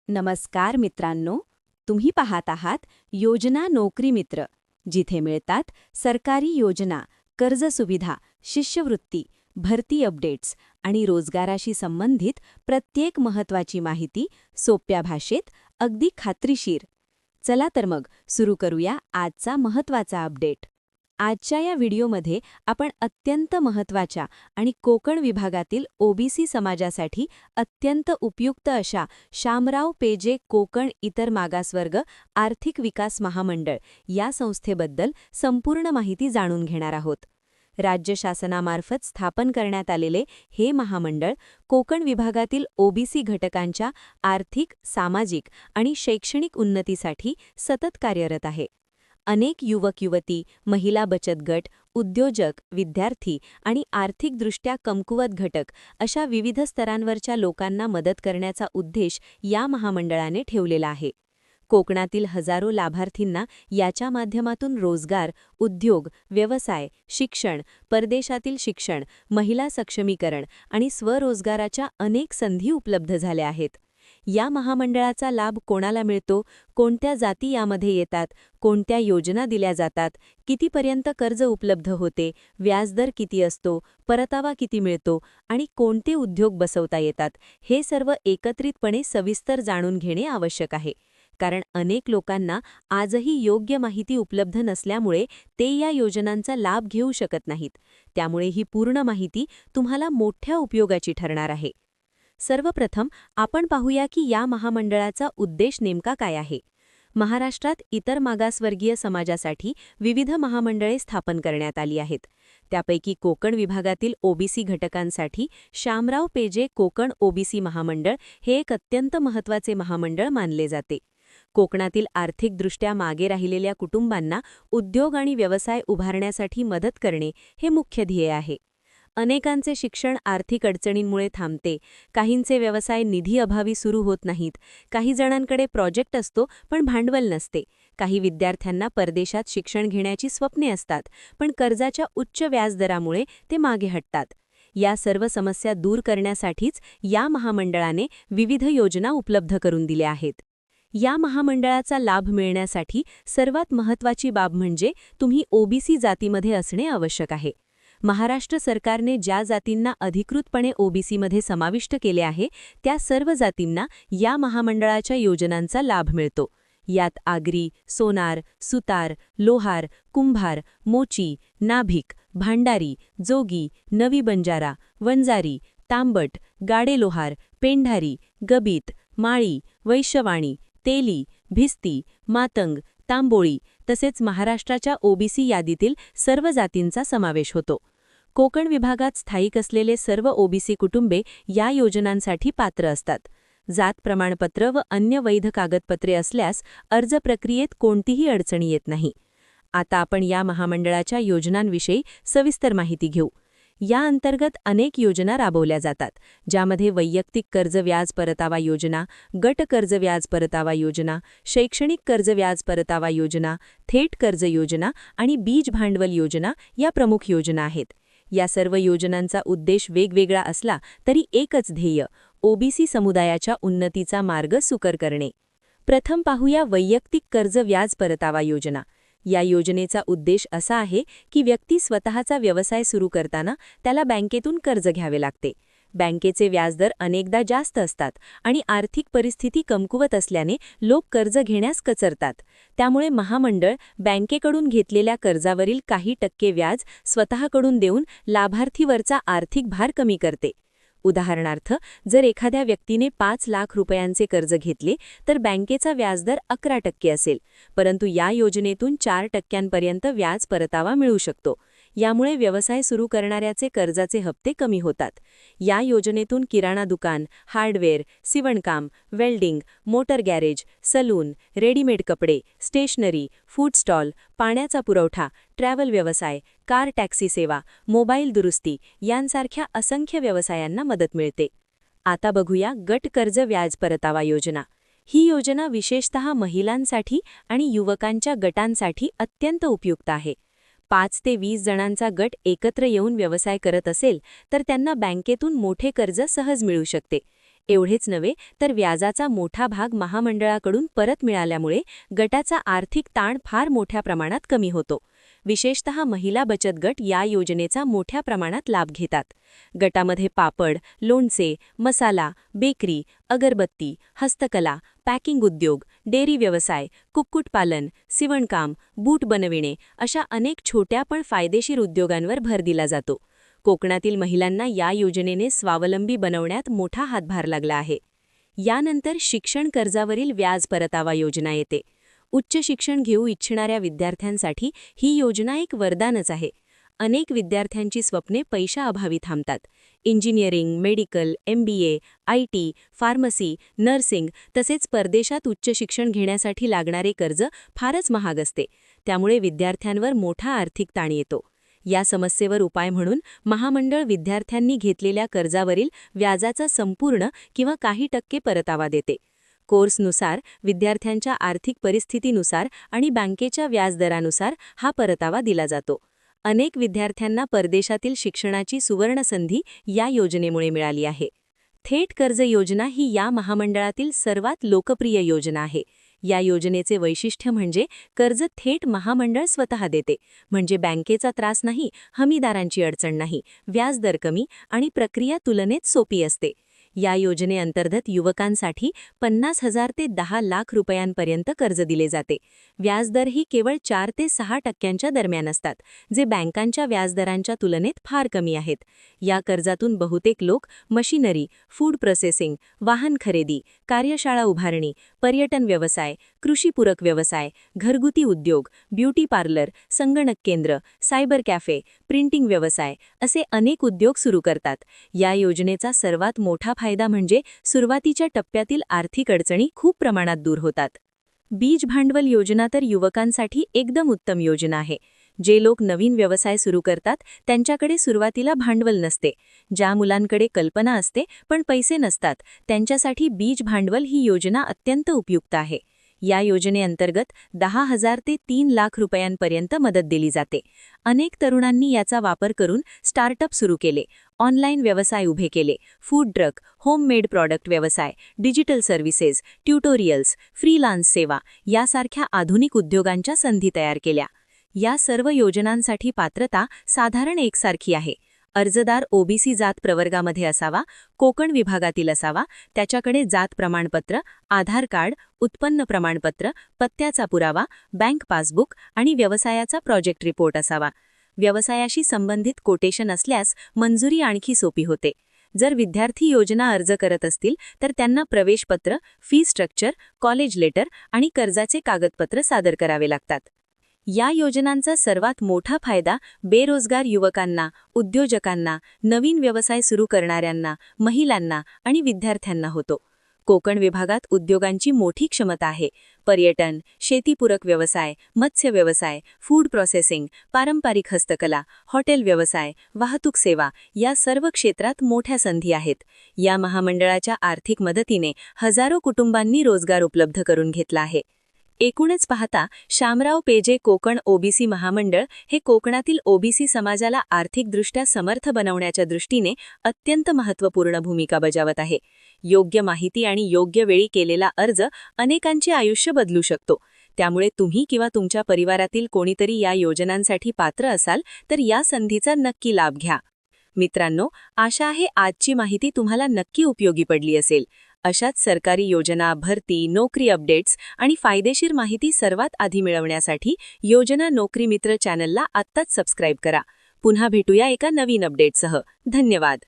नमस्कार मित्रांनो, तुम्ही पाहत आहात योजना नोकरी मित्र, जिथे मिळतात सरकारी योजना, कर्ज सुविधा, शिष्यवृत्ती, भरती अपडेट्स आणि रोजगाराशी संबंधित प्रत्येक महत्त्वाची माहिती सोप्या भाषेत, अगदी खात्रीशीर. चला तर मग सुरू करूया आजचा महत्त्वाचा अपडेट. आजच्या या व्हिडिओमध्ये आपण अत्यंत महत्त्वाच्या आणि कोकण विभागातील ओबीसी समाजासाठी अत्यंत उपयुक्त अशा शामराव पेजे कोकण इतर मागासवर्ग आर्थिक विकास महामंडळ या संस्थेबद्दल संपूर्ण माहिती जाणून घेणार आहोत. राज्य शासनामार्फत स्थापन करण्यात आलेले हे महामंडळ कोकण विभागातील ओबीसी घटकांच्या आर्थिक, सामाजिक आणि शैक्षणिक उन्नतीसाठी सतत कार्यरत आहे. अनेक युवक-युवती, महिला बचत गट, उद्योजक, विद्यार्थी आणि आर्थिकदृष्ट्या कमकुवत घटक अशा विविध स्तरांवरच्या लोकांना मदत करण्याचा उद्देश या महामंडळाने ठेवलेला आहे. कोकणातील हजारो लाभार्थींना याच्या माध्यमातून रोजगार, उद्योग, व्यवसाय, शिक्षण, परदेशातील शिक्षण, महिला सक्षमीकरण आणि स्वरोजगाराच्या अनेक संधी उपलब्ध झाल्या आहेत. या महामंडळाचा लाभ कोणाला मिळतो, कोणत्या जाती यामध्ये येतात, कोणत्या योजना दिल्या जातात, कितीपर्यंत कर्ज उपलब्ध होते, व्याजदर किती असतो, परतावा किती मिळतो आणि कोणते उद्योग बसवता येतात, हे सर्व एकत्रितपणे सविस्तर जाणून घेणे आवश्यक आहे. कारण अनेक लोकांना आजही योग्य माहिती उपलब्ध नसल्यामुळे ते या योजनांचा लाभ घेऊ शकत नाहीत. त्यामुळे ही पूर्ण माहिती तुम्हाला मोठ्या उपयोगाची ठरणार आहे. सर्वप्रथम आपण पाहूया की या महामंडळाचा उद्देश नेमका काय आहे. महाराष्ट्रात इतर मागासवर्गीय समाजासाठी विविध महामंडळे स्थापन करण्यात आली आहेत. त्यापैकी कोकण विभागातील ओबीसी घटकांसाठी शामराव पेजे कोकण ओबीसी महामंडळ हे एक अत्यंत महत्त्वाचे महामंडळ मानले जाते. कोकणातील आर्थिकदृष्ट्या मागे राहिलेल्या कुटुंबांना उद्योग आणि व्यवसाय उभारण्यासाठी मदत करणे हे मुख्य ध्येय आहे. अनेकांचे शिक्षण आर्थिक अडचणींमुळे थांबते, काहींचे व्यवसाय निधी अभावी सुरू होत नाहीत, काही जणांकडे प्रोजेक्ट असतो पण भांडवल नसते, काही विद्यार्थ्यांना परदेशात शिक्षण घेण्याची स्वप्ने असतात पण कर्जाच्या उच्च व्याजदरामुळे ते मागे हटतात. या सर्व समस्या दूर करण्यासाठीच या महामंडळाने विविध योजना उपलब्ध करून दिल्या आहेत. या महामंडळाचा लाभ मिळण्यासाठी सर्वात महत्त्वाची बाब म्हणजे तुम्ही ओबीसी जातीमध्ये असणे आवश्यक आहे. महाराष्ट्र सरकारने ज्या जातींना अधिकृतपणे ओबीसीमध्ये समाविष्ट केले आहे त्या सर्व जातींना या महामंडळाच्या योजनांचा लाभ मिळतो. यात आगरी, सोनार, सुतार, लोहार, कुंभार, मोची, नाभिक, भांडारी, जोगी, नवी बंजारा, वंजारी, तांबट, गाडे लोहार, पेंढारी, गबीत, माळी, वैश्यवाणी, तेली, भिस्ती, मातंग, तांबोळी तसेच महाराष्ट्राच्या ओबीसी यादीतील सर्व जातींचा समावेश होतो. कोकण विभागात स्थायिक असलेले सर्व ओबीसी कुटुंबे या योजनांसाठी पात्र असतात. जात प्रमाणपत्र व अन्य वैध कागदपत्रे असल्यास अर्ज प्रक्रियेत कोणतीही अडचणी येत नाही. आता आपण या महामंडळाच्या योजनांविषयी सविस्तर माहिती घेऊ. या अंतर्गत अनेक योजना राबवल्या जातात, ज्यामध्ये वैयक्तिक कर्ज व्याज परतावा योजना, गट कर्ज व्याज परतावा योजना, शैक्षणिक कर्ज व्याज परतावा योजना, थेट कर्ज योजना आणि बीज भांडवल योजना या प्रमुख योजना आहेत. या सर्व योजनांचा उद्देश वेगवेगळा असला तरी एकच ध्येय, ओबीसी समुदायाच्या उन्नतीचा मार्ग सुकर करणे. प्रथम पाहूया वैयक्तिक कर्ज व्याज परतावा योजना. या योजनेचा उद्देश असा आहे की व्यक्ती स्वतःचा व्यवसाय सुरू करताना त्याला बँकेतून कर्ज घ्यावे लागते. बँकेचे व्याजदर अनेकदा जास्त असतात आणि आर्थिक परिस्थिती कमकुवत असल्याने लोक कर्ज घेण्यास कचरतात. त्यामुळे महामंडळ बँकेकडून घेतलेल्या कर्जावरील काही टक्के व्याज स्वतःकडून देऊन लाभार्थीवरचा आर्थिक भार कमी करते. उदाहरणार्थ, जर एखाद्या व्यक्तीने 5 लाख रुपयांचे कर्ज घेतले तर बँकेचा व्याजदर 11% असेल, परंतु या योजनेतून 4% व्याज परतावा मिळू शकतो. यामुळे व्यवसाय सुरू करणाऱ्याचे कर्जाचे हप्ते कमी होतात. या योजनेतून किराणा दुकान, हार्डवेअर, सिवणकाम, welding, motor garage, salon, readymade कपडे, स्टेशनरी, फूड स्टॉल, पाण्याचा पुरवठा, ट्रॅव्हल व्यवसाय, कार टॅक्सी सेवा, मोबाईल दुरुस्ती यांसारख्या असंख्य व्यवसायांना मदत मिळते. आता बघूया गट कर्ज व्याज परतावा योजना. ही योजना विशेषतः महिलांसाठी आणि युवकांच्या गटांसाठी अत्यंत उपयुक्त आहे. 5 ते 20 जणांचा गट एकत्र येऊन व्यवसाय करत असेल तर त्यांना बँकेतून मोठे कर्ज सहज मिळू शकते. एवढेच नव्हे तर व्याजाचा मोठा भाग महामंडळाकडून परत मिळाल्यामुळे गटाचा आर्थिक ताण फार मोठ्या प्रमाणात कमी होतो. विशेषतः महिला बचत गट या योजनेचा मोठ्या प्रमाणात लाभ घेतात. गटामध्ये पापड, लोणचे, मसाला, बेकरी, अगरबत्ती, हस्तकला, पॅकिंग उद्योग, डेअरी व्यवसाय, कुक्कुटपालन, सिवणकाम, बूट बनविणे अशा अनेक छोट्या पण फायदेशीर उद्योगांवर भर दिला जातो. कोकणातील महिलांना या योजनेने स्वावलंबी बनवण्यात मोठा हातभार लागला आहे. यानंतर शिक्षण कर्जावरील व्याज परतावा योजना येते. उच्च शिक्षण घेऊ इच्छिणाऱ्या विद्यार्थ्यांसाठी ही योजना एक वरदानच आहे. अनेक विद्यार्थ्यांची स्वप्ने पैशाअभावी थांबतात. Engineering, medical, MBA, IT, pharmacy, nursing तसेच परदेशात उच्च शिक्षण घेण्यासाठी लागणारे कर्ज फारच महाग असते. त्यामुळे विद्यार्थ्यांवर मोठा आर्थिक ताण येतो. या समस्येवर उपाय म्हणून महामंडळ विद्यार्थ्यांनी घेतलेल्या कर्जावरील व्याजाचा संपूर्ण किंवा काही टक्के परतावा देते. कोर्सनुसार, विद्यार्थ्यांच्या आर्थिक परिस्थितीनुसार आणि बँकेच्या व्याजदरानुसार हा परतावा दिला जातो. अनेक विद्यार्थ्यांना परदेशातील शिक्षणाची सुवर्ण संधी या योजनेमुळे मिळाली आहे. थेट कर्ज योजना ही या महामंडळातील सर्वात लोकप्रिय योजना आहे. या योजनेचे वैशिष्ट्य म्हणजे कर्ज थेट महामंडळ स्वतः देते. म्हणजे बँकेचा त्रास नाही, हमीदारांची अडचण नाही, व्याजदर कमी आणि प्रक्रिया तुलनेत सोपी असते. या योजनेअंतर्गत युवकांसाठी 50,000 ते 10 लाख रुपयांपर्यंत कर्ज दिले जाते. व्याजदरही केवळ 4 ते 6% दरम्यान असतात, जे बँकांच्या व्याजदरांच्या तुलनेत फार कमी आहेत. या कर्जातून बहुतेक लोक मशिनरी, फूड प्रोसेसिंग, वाहन खरेदी, कार्यशाळा उभारणी, पर्यटन व्यवसाय, कृषीपूरक व्यवसाय, घरगुती उद्योग, ब्युटी पार्लर, संगणक केंद्र, सायबर कॅफे, प्रिंटिंग व्यवसाय असे अनेक उद्योग सुरू करतात. या योजनेचा सर्वात मोठा फायदा म्हणजे सुरुवातीच्या टप्प्यातील आर्थिक अडचणी खूप प्रमाणात दूर होतात. बीज भांडवल योजना तर युवकांसाठी एकदम उत्तम योजना आहे. जे लोक नवीन व्यवसाय सुरू करतात त्यांच्याकडे सुरुवातीला भांडवल नसते. ज्या मुलांकडे कल्पना असते पण पैसे नसतात त्यांच्यासाठी बीज भांडवल ही योजना अत्यंत उपयुक्त आहे. या योजनेअंतर्गत 10,000 ते 3 लाख रुपयांपर्यंत मदत दिली जाते. अनेक तरुणांनी याचा वापर करून स्टार्टअप सुरू केले, ऑनलाईन व्यवसाय उभे केले, फूड ट्रक, होममेड प्रॉडक्ट व्यवसाय, डिजिटल सर्व्हिसेस, ट्युटोरियल्स, फ्रीलान्स सेवा यासारख्या आधुनिक उद्योगांच्या संधी तयार केल्या. या सर्व योजनांसाठी पात्रता साधारण एकसारखी आहे. अर्जदार OBC जात प्रवर्गामध्ये असावा, कोकण विभागातील असावा, त्याच्याकडे जात प्रमाणपत्र, आधार कार्ड, उत्पन्न प्रमाणपत्र, पत्त्याचा पुरावा, बँक पासबुक आणि व्यवसायाचा प्रोजेक्ट रिपोर्ट असावा. व्यवसायाशी संबंधित कोटेशन असल्यास मंजुरी आणखी सोपी होते. जर विद्यार्थी योजना अर्ज करत असतील तर त्यांना प्रवेशपत्र, फी स्ट्रक्चर, कॉलेज लेटर आणि कर्जाचे कागदपत्र सादर करावे लागतात. या योजनांचा सर्वात मोठा फायदा बेरोजगार युवकांना, उद्योजकांना, नवीन व्यवसाय सुरू करणाऱ्यांना, महिलांना आणि विद्यार्थ्यांना होतो. कोकण विभागात उद्योगांची मोठी क्षमता आहे. पर्यटन, शेतीपूरक व्यवसाय, मत्स्य व्यवसाय, फूड प्रोसेसिंग, पारंपरिक हस्तकला, हॉटेल व्यवसाय, वाहतूक सेवा या सर्व क्षेत्रात मोठ्या संधी आहेत. या महामंडळाच्या आर्थिक मदतीने हजारो कुटुंबांनी रोजगार उपलब्ध करून घेतला आहे. एकूणच पाहता शामराव पेजे कोकण OBC महामंडळ हे कोकणातील OBC समाजाला आर्थिकदृष्ट्या समर्थ बनवण्याच्या दृष्टीने अत्यंत महत्त्वपूर्ण भूमिका बजावत आहे. योग्य माहिती आणि योग्य वेळी केलेला अर्ज अनेकांचे आयुष्य बदलू शकतो. त्यामुळे तुम्ही किंवा तुमच्या परिवारातील कोणीतरी या योजनांसाठी पात्र असाल तर या संधीचा नक्की लाभ घ्या. मित्रांनो, आशा आहे आजची माहिती तुम्हाला नक्की उपयोगी पडली असेल. अशाच सरकारी योजना, भरती, नोकरी अपडेट्स आणि फायदेशीर माहिती सर्वात आधी मिळवण्यासाठी योजना नोकरी मित्र चॅनलला आत्ताच सबस्क्राईब करा. पुन्हा भेटूया एका नवीन अपडेटसह. धन्यवाद.